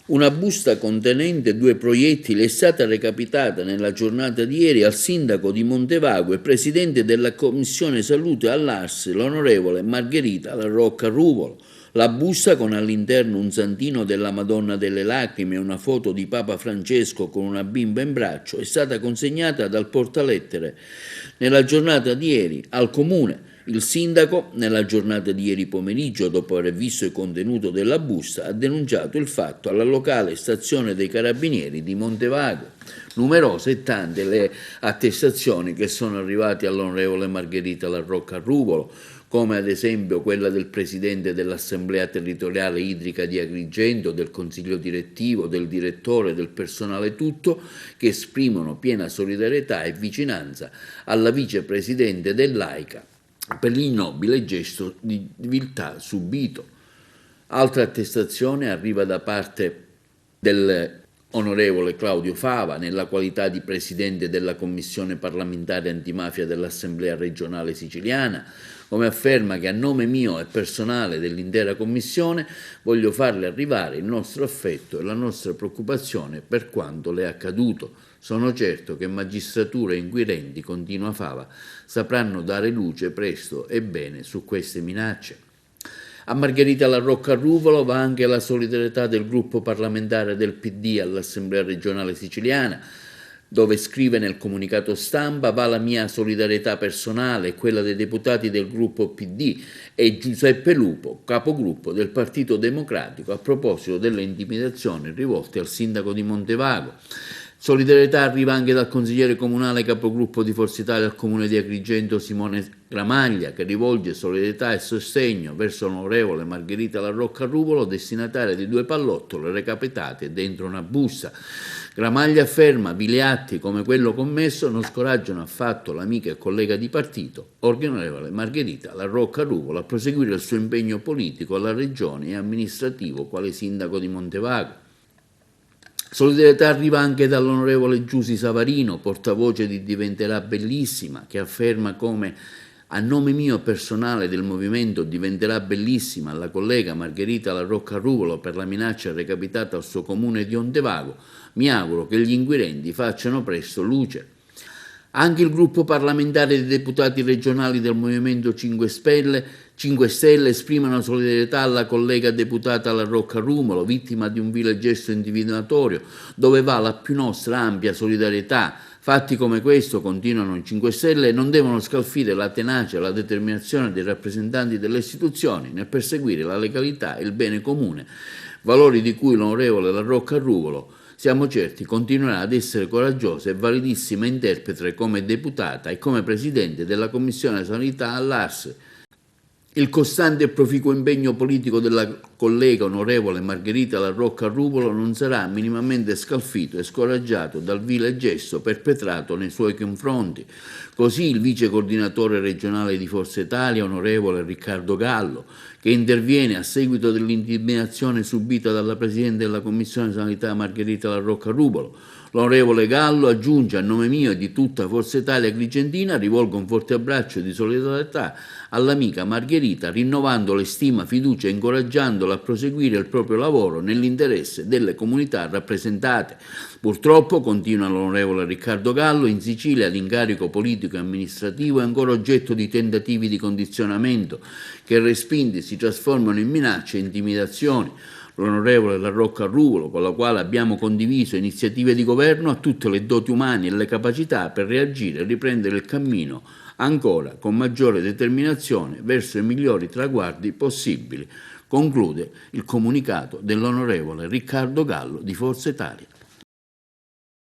Una busta contenente 2 proiettili è stata recapitata nella giornata di ieri al sindaco di Montevago e presidente della commissione salute all'ARS, l'onorevole Margherita La Rocca Ruvolo. La busta, con all'interno un santino della Madonna delle Lacrime e una foto di Papa Francesco con una bimba in braccio, è stata consegnata dal portalettere nella giornata di ieri al comune. Il sindaco, nella giornata di ieri pomeriggio, dopo aver visto il contenuto della busta, ha denunciato il fatto alla locale stazione dei Carabinieri di Montevago. Numerose e tante le attestazioni che sono arrivate all'onorevole Margherita La Rocca Ruvolo, come ad esempio quella del presidente dell'Assemblea Territoriale Idrica di Agrigento, del Consiglio Direttivo, del direttore, del personale tutto, che esprimono piena solidarietà e vicinanza alla vicepresidente dell'AICA per l'ignobile gesto di viltà subito. Altra attestazione arriva da parte dell'onorevole Claudio Fava, nella qualità di presidente della Commissione parlamentare antimafia dell'Assemblea regionale siciliana, come afferma che a nome mio e personale dell'intera Commissione voglio farle arrivare il nostro affetto e la nostra preoccupazione per quanto le è accaduto. Sono certo che magistratura e inquirenti, continua Fava, sapranno dare luce presto e bene su queste minacce. A Margherita La Rocca Ruvolo va anche la solidarietà del gruppo parlamentare del PD all'Assemblea regionale siciliana, dove scrive nel comunicato stampa: va la mia solidarietà personale e quella dei deputati del gruppo PD e Giuseppe Lupo, capogruppo del Partito Democratico, a proposito delle intimidazioni rivolte al sindaco di Montevago. Solidarietà arriva anche dal consigliere comunale capogruppo di Forza Italia al comune di Agrigento Simone Gramaglia, che rivolge solidarietà e sostegno verso l'onorevole Margherita La Rocca Ruvolo, destinataria di 2 pallottole recapitate dentro una busta. Gramaglia afferma: vili atti come quello commesso non scoraggiano affatto l'amica e collega di partito, onorevole Margherita La Rocca Ruvolo, a proseguire il suo impegno politico alla regione e amministrativo quale sindaco di Montevago. Solidarietà arriva anche dall'onorevole Giusy Savarino, portavoce di Diventerà Bellissima, che afferma come: a nome mio personale del movimento Diventerà Bellissima, alla collega Margherita La Rocca Ruvolo per la minaccia recapitata al suo comune di Montevago, mi auguro che gli inquirenti facciano presto luce. Anche il gruppo parlamentare dei deputati regionali del Movimento 5 Stelle esprimono solidarietà alla collega deputata La Rocca Ruvolo, vittima di un vile gesto intimidatorio, dove va la più nostra ampia solidarietà. Fatti come questo, continuano i 5 Stelle, non devono scalfire la tenacia e la determinazione dei rappresentanti delle istituzioni nel perseguire la legalità e il bene comune, valori di cui l'onorevole La Rocca Ruvolo, siamo certi, continuerà ad essere coraggiosa e validissima interprete come deputata e come presidente della Commissione Sanità all'ARS. Il costante e proficuo impegno politico della collega onorevole Margherita La Rocca Ruvolo non sarà minimamente scalfito e scoraggiato dal vile gesto perpetrato nei suoi confronti. Così il vice coordinatore regionale di Forza Italia, onorevole Riccardo Gallo, che interviene a seguito dell'intimidazione subita dalla presidente della Commissione Sanità Margherita La Rocca Ruvolo. L'onorevole Gallo aggiunge: a nome mio e di tutta Forza Italia Agrigentina rivolgo un forte abbraccio di solidarietà all'amica Margherita, rinnovando le stima, fiducia e incoraggiandola a proseguire il proprio lavoro nell'interesse delle comunità rappresentate. Purtroppo, continua l'onorevole Riccardo Gallo, in Sicilia l'incarico politico e amministrativo è ancora oggetto di tentativi di condizionamento che, respinti, si trasformano in minacce e intimidazioni. L'onorevole La Rocca Ruvolo, con la quale abbiamo condiviso iniziative di governo, ha tutte le doti umane e le capacità per reagire e riprendere il cammino ancora con maggiore determinazione verso i migliori traguardi possibili, conclude il comunicato dell'onorevole Riccardo Gallo di Forza Italia.